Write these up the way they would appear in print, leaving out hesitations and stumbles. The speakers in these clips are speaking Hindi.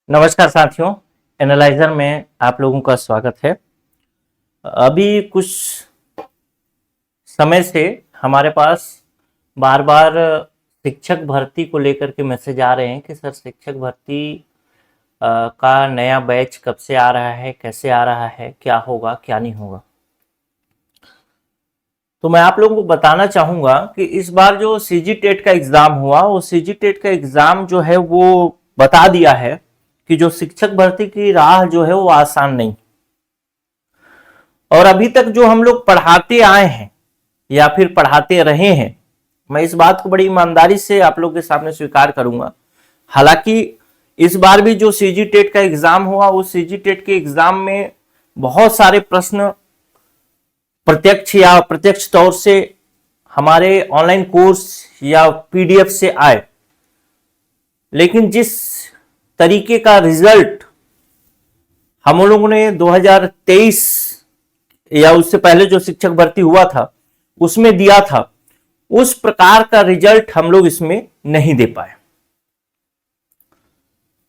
नमस्कार साथियों, एनालाइजर में आप लोगों का स्वागत है। अभी कुछ समय से हमारे पास बार बार शिक्षक भर्ती को लेकर के मैसेज आ रहे हैं कि सर शिक्षक भर्ती का नया बैच कब से आ रहा है, कैसे आ रहा है, क्या होगा क्या नहीं होगा। तो मैं आप लोगों को बताना चाहूँगा कि इस बार जो सीजी टेट का एग्ज़ाम हुआ, वो सीजी टेट का एग्ज़ाम जो है वो बता दिया है कि जो शिक्षक भर्ती की राह जो है वो आसान नहीं। और अभी तक जो हम लोग पढ़ाते आए हैं या फिर पढ़ाते रहे हैं, मैं इस बात को बड़ी ईमानदारी से आप लोगों के सामने स्वीकार करूंगा। हालांकि इस बार भी जो सीजी टेट का एग्जाम हुआ, उस सीजी टेट के एग्जाम में बहुत सारे प्रश्न प्रत्यक्ष या अप्रत्यक्ष तौर से हमारे ऑनलाइन कोर्स या पीडीएफ से आए, लेकिन जिस तरीके का रिजल्ट हम लोगों ने 2023 या उससे पहले जो शिक्षक भर्ती हुआ था उसमें दिया था, उस प्रकार का रिजल्ट हम लोग इसमें नहीं दे पाए।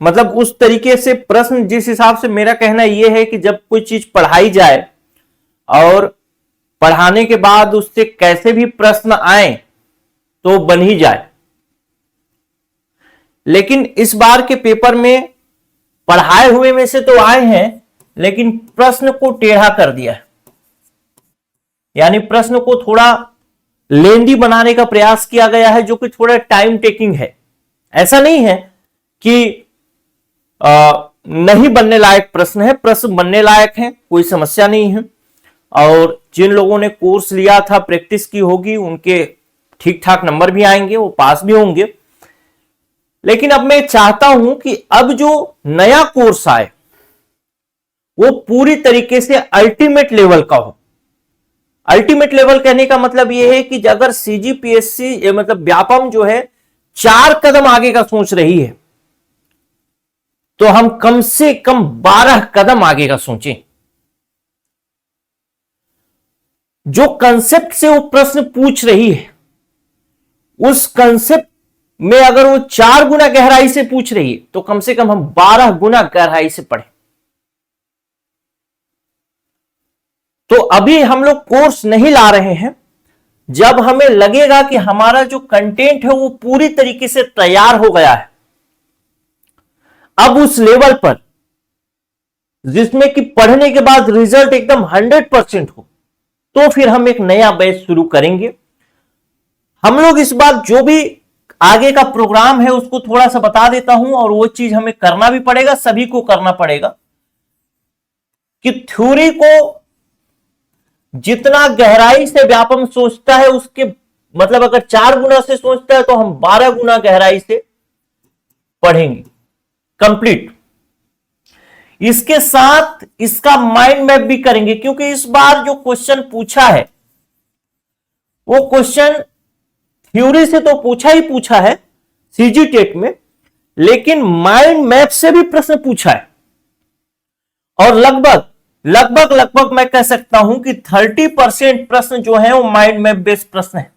मतलब उस तरीके से प्रश्न, जिस हिसाब से मेरा कहना यह है कि जब कोई चीज पढ़ाई जाए और पढ़ाने के बाद उससे कैसे भी प्रश्न आए तो बन ही जाए, लेकिन इस बार के पेपर में पढ़ाए हुए में से तो आए हैं, लेकिन प्रश्न को टेढ़ा कर दिया है। यानी प्रश्न को थोड़ा लेंदी बनाने का प्रयास किया गया है, जो कि थोड़ा टाइम टेकिंग है। ऐसा नहीं है कि नहीं बनने लायक प्रश्न है, प्रश्न बनने लायक है, कोई समस्या नहीं है। और जिन लोगों ने कोर्स लिया था, प्रैक्टिस की होगी, उनके ठीक ठाक नंबर भी आएंगे, वो पास भी होंगे। लेकिन अब मैं चाहता हूं कि अब जो नया कोर्स आए वो पूरी तरीके से अल्टीमेट लेवल का हो। अल्टीमेट लेवल कहने का मतलब यह है कि अगर सीजीपीएससी मतलब व्यापम जो है 4 कदम आगे का सोच रही है, तो हम कम से कम 12 कदम आगे का सोचें। जो कंसेप्ट से वो प्रश्न पूछ रही है, उस कंसेप्ट में अगर वो 4 गुना गहराई से पूछ रही है, तो कम से कम हम 12 गुना गहराई से पढ़ें। तो अभी हम लोग कोर्स नहीं ला रहे हैं। जब हमें लगेगा कि हमारा जो कंटेंट है वो पूरी तरीके से तैयार हो गया है, अब उस लेवल पर जिसमें कि पढ़ने के बाद रिजल्ट एकदम 100% हो, तो फिर हम एक नया बैच शुरू करेंगे। हम लोग इस बार जो भी आगे का प्रोग्राम है उसको थोड़ा सा बता देता हूं, और वो चीज हमें करना भी पड़ेगा, सभी को करना पड़ेगा कि थ्योरी को जितना गहराई से व्यापम सोचता है, उसके मतलब अगर 4 गुना से सोचता है तो हम 12 गुना गहराई से पढ़ेंगे कंप्लीट। इसके साथ इसका माइंड मैप भी करेंगे, क्योंकि इस बार जो क्वेश्चन पूछा है वो क्वेश्चन थ्योरी से तो पूछा ही पूछा है सीजी टेट में, लेकिन माइंड मैप से भी प्रश्न पूछा है। और लगभग मैं कह सकता हूं कि 30% प्रश्न जो है वो माइंड मैप बेस्ड प्रश्न है।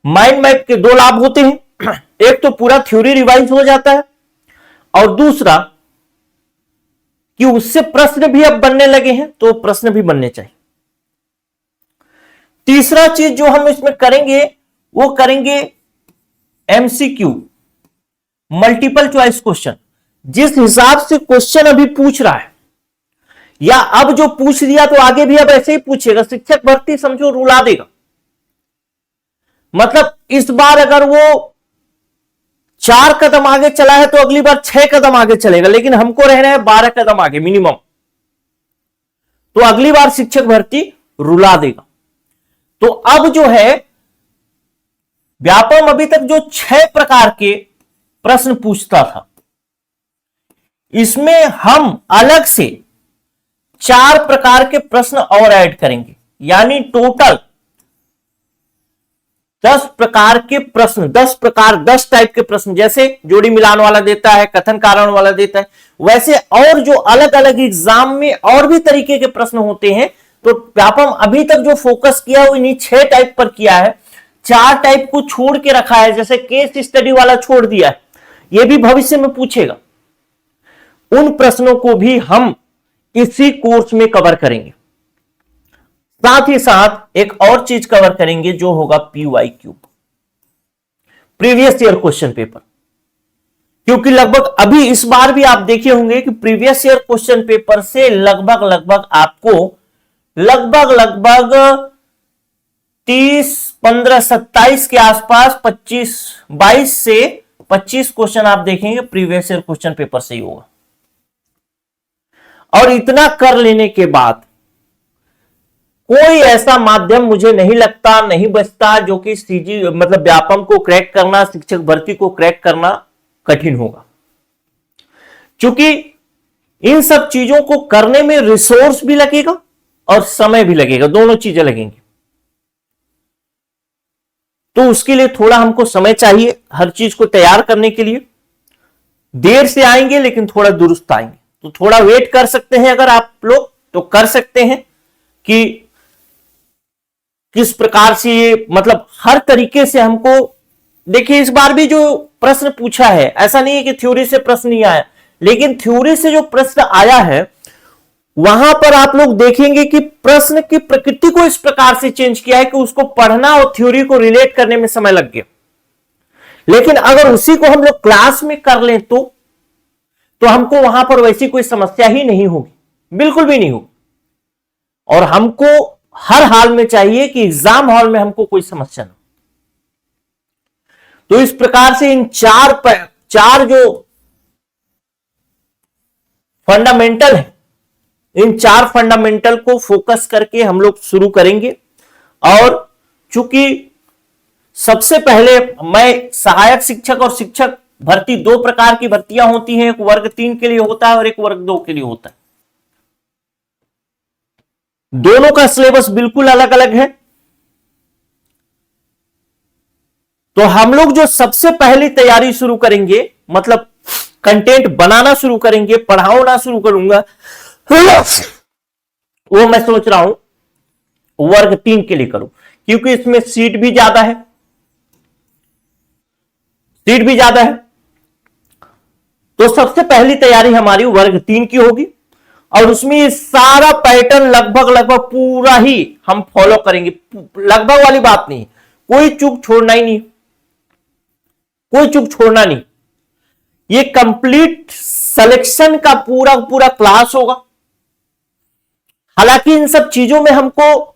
माइंड मैप के 2 लाभ होते हैं, एक तो पूरा थ्योरी रिवाइज हो जाता है, और दूसरा कि उससे प्रश्न भी अब बनने लगे हैं, तो प्रश्न भी बनने चाहिए। तीसरा चीज जो हम इसमें करेंगे वो करेंगे एमसीक्यू, मल्टीपल चॉइस क्वेश्चन। जिस हिसाब से क्वेश्चन अभी पूछ रहा है, या अब जो पूछ लिया तो आगे भी अब ऐसे ही पूछेगा। शिक्षक भर्ती समझो रुला देगा। मतलब इस बार अगर वो 4 कदम आगे चला है तो अगली बार 6 कदम आगे चलेगा, लेकिन हमको रहना है 12 कदम आगे मिनिमम। तो अगली बार शिक्षक भर्ती रुला देगा। तो अब जो है व्यापम अभी तक जो 6 प्रकार के प्रश्न पूछता था, इसमें हम अलग से 4 प्रकार के प्रश्न और ऐड करेंगे। यानी टोटल 10 प्रकार के प्रश्न, 10 टाइप के प्रश्न। जैसे जोड़ी मिलान वाला देता है, कथन कारण वाला देता है, वैसे और जो अलग अलग एग्जाम में और भी तरीके के प्रश्न होते हैं। तो व्यापम अभी तक जो फोकस किया वो इन्हीं 6 टाइप पर किया है। 4 टाइप को छोड़ के रखा है, जैसे केस स्टडी वाला छोड़ दिया है, ये भी भविष्य में पूछेगा। उन प्रश्नों को भी हम इसी कोर्स में कवर करेंगे। साथ ही साथ एक और चीज कवर करेंगे जो होगा PYQ, previous year question paper. क्योंकि लगभग अभी इस बार भी आप देखे होंगे कि प्रीवियस ईयर क्वेश्चन पेपर से लगभग आपको लगभग 30, 15, 27 के आसपास 22 से 25 क्वेश्चन आप देखेंगे प्रीवियस ईयर क्वेश्चन पेपर से ही होगा। और इतना कर लेने के बाद कोई ऐसा माध्यम मुझे नहीं लगता, नहीं बचता जो कि सीजी मतलब व्यापम को क्रैक करना, शिक्षक भर्ती को क्रैक करना कठिन होगा। क्योंकि इन सब चीजों को करने में रिसोर्स भी लगेगा और समय भी लगेगा, दोनों चीजें लगेंगी। तो उसके लिए थोड़ा हमको समय चाहिए हर चीज को तैयार करने के लिए। देर से आएंगे लेकिन थोड़ा दुरुस्त आएंगे, तो थोड़ा वेट कर सकते हैं अगर आप लोग तो कर सकते हैं कि किस प्रकार से ये मतलब हर तरीके से हमको। देखिए इस बार भी जो प्रश्न पूछा है, ऐसा नहीं है कि थ्योरी से प्रश्न नहीं आया, लेकिन थ्योरी से जो प्रश्न आया है वहां पर आप लोग देखेंगे कि प्रश्न की प्रकृति को इस प्रकार से चेंज किया है कि उसको पढ़ना और थ्योरी को रिलेट करने में समय लग गया। लेकिन अगर उसी को हम लोग क्लास में कर लें तो हमको वहां पर वैसी कोई समस्या ही नहीं होगी, बिल्कुल भी नहीं होगी। और हमको हर हाल में चाहिए कि एग्जाम हॉल में हमको कोई समस्या ना। तो इस प्रकार से इन चार जो फंडामेंटल है, इन 4 फंडामेंटल को फोकस करके हम लोग शुरू करेंगे। और चूंकि सबसे पहले मैं सहायक शिक्षक और शिक्षक भर्ती 2 प्रकार की भर्तियां होती हैं, एक वर्ग 3 के लिए होता है और एक वर्ग 2 के लिए होता है। दोनों का सिलेबस बिल्कुल अलग अलग है। तो हम लोग जो सबसे पहली तैयारी शुरू करेंगे, मतलब कंटेंट बनाना शुरू करेंगे, पढ़ाना शुरू करूंगा, वो मैं सोच रहा हूं वर्ग 3 के लिए करूं, क्योंकि इसमें सीट भी ज्यादा है, तो सबसे पहली तैयारी हमारी वर्ग 3 की होगी। और उसमें ये सारा पैटर्न लगभग पूरा ही हम फॉलो करेंगे। लगभग वाली बात नहीं, कोई चूक छोड़ना ही नहीं, कोई चूक छोड़ना नहीं। ये कंप्लीट सिलेक्शन का पूरा क्लास होगा। हालांकि इन सब चीजों में हमको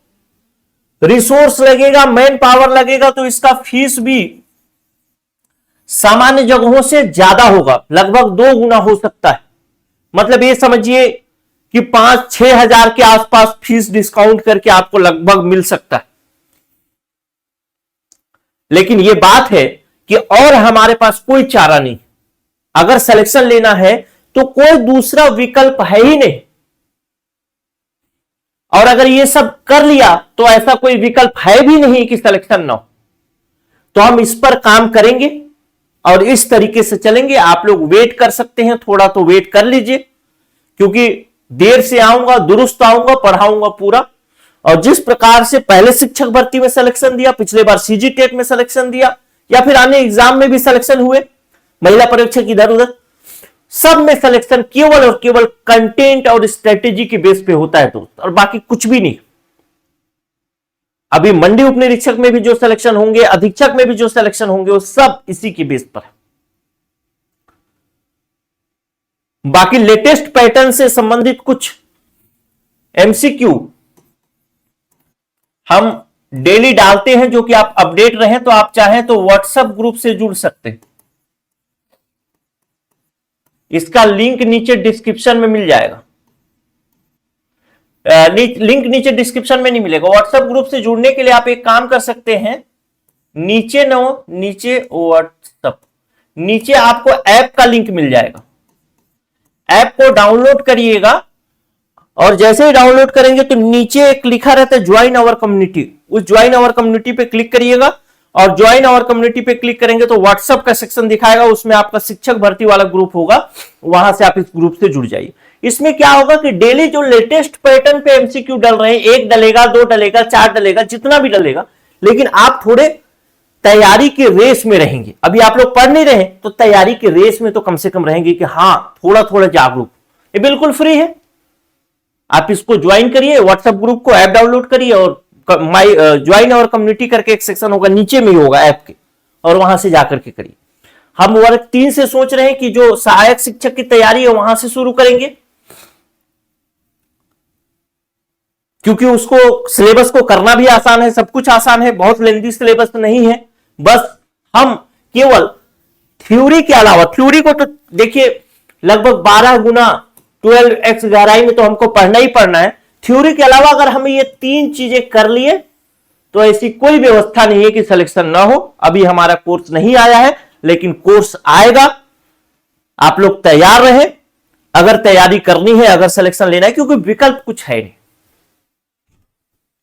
रिसोर्स लगेगा, मैन पावर लगेगा, तो इसका फीस भी सामान्य जगहों से ज्यादा होगा, लगभग 2 गुना हो सकता है। मतलब ये समझिए कि 5-6 हजार के आसपास फीस डिस्काउंट करके आपको लगभग मिल सकता है। लेकिन यह बात है कि और हमारे पास कोई चारा नहीं, अगर सिलेक्शन लेना है तो कोई दूसरा विकल्प है ही नहीं। और अगर ये सब कर लिया तो ऐसा कोई विकल्प है भी नहीं कि सिलेक्शन ना हो। तो हम इस पर काम करेंगे और इस तरीके से चलेंगे। आप लोग वेट कर सकते हैं, थोड़ा तो वेट कर लीजिए, क्योंकि देर से आऊंगा, दुरुस्त आऊंगा, पढ़ाऊंगा पूरा। और जिस प्रकार से पहले शिक्षक भर्ती में सिलेक्शन दिया, पिछले बार सीजी टेट में सिलेक्शन दिया, या फिर अन्य एग्जाम में भी सिलेक्शन हुए, महिला परीक्षक इधर उधर, सब में सिलेक्शन केवल और केवल कंटेंट और स्ट्रेटेजी के बेस पे होता है दोस्त, और बाकी कुछ भी नहीं। अभी मंडी उप निरीक्षक में भी जो सिलेक्शन होंगे, अधीक्षक में भी जो सिलेक्शन होंगे, वो सब इसी के बेस पर है। बाकी लेटेस्ट पैटर्न से संबंधित कुछ एमसीक्यू हम डेली डालते हैं, जो कि आप अपडेट रहें। तो आप चाहें तो व्हाट्सएप ग्रुप से जुड़ सकते हैं, इसका लिंक नीचे डिस्क्रिप्शन में मिल जाएगा। लिंक नीचे डिस्क्रिप्शन में नहीं मिलेगा। व्हाट्सएप ग्रुप से जुड़ने के लिए आप एक काम कर सकते हैं, नीचे व्हाट्सएप नीचे आपको ऐप का लिंक मिल जाएगा। ऐप को डाउनलोड करिएगा, और जैसे ही डाउनलोड करेंगे तो नीचे एक लिखा रहता है ज्वाइन आवर कम्युनिटी, उस ज्वाइन आवर कम्युनिटी पे क्लिक करिएगा। और ज्वाइन आवर कम्युनिटी पे क्लिक करेंगे तो व्हाट्सएप का सेक्शन दिखाएगा, उसमें आपका शिक्षक भर्ती वाला ग्रुप होगा, वहां से आप इस ग्रुप से जुड़ जाइए। इसमें क्या होगा कि डेली जो लेटेस्ट पैटर्न पे एमसीक्यू डल रहे हैं, 1 डलेगा, 2 डलेगा, 4 डलेगा, जितना भी डलेगा, लेकिन आप थोड़े तैयारी के रेस में रहेंगे। अभी आप लोग पढ़ नहीं रहे तो तैयारी के रेस में तो कम से कम रहेंगे कि हाँ थोड़ा थोड़ा जागरूक। ये बिल्कुल फ्री है, आप इसको ज्वाइन करिए, व्हाट्सएप ग्रुप को ऐप डाउनलोड करिए और माई ज्वाइन और कम्युनिटी करके एक सेक्शन होगा, नीचे में ही होगा ऐप के, और वहां से जाकर के करिए। हम वर्ग 3 से सोच रहे हैं कि जो सहायक शिक्षक की तैयारी है वहां से शुरू करेंगे, क्योंकि उसको सिलेबस को करना भी आसान है, सब कुछ आसान है, बहुत लेंथी सिलेबस नहीं है। बस हम केवल थ्योरी के अलावा, थ्योरी को तो देखिए लगभग 12 गुना 12x गहराई में तो हमको पढ़ना ही पढ़ना है। थ्योरी के अलावा अगर हम ये 3 चीजें कर लिए तो ऐसी कोई व्यवस्था नहीं है कि सिलेक्शन ना हो। अभी हमारा कोर्स नहीं आया है, लेकिन कोर्स आएगा, आप लोग तैयार रहे अगर तैयारी करनी है, अगर सिलेक्शन लेना है, क्योंकि विकल्प कुछ है नहीं।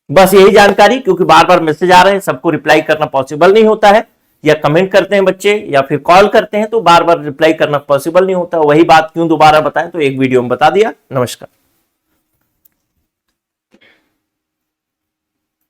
बस यही जानकारी, क्योंकि बार बार मैसेज आ रहे हैं, सबको रिप्लाई करना पॉसिबल नहीं होता है, या कमेंट करते हैं बच्चे या फिर कॉल करते हैं तो बार बार रिप्लाई करना पॉसिबल नहीं होता। वही बात क्यों दोबारा बताएं, तो एक वीडियो में बता दिया। नमस्कार।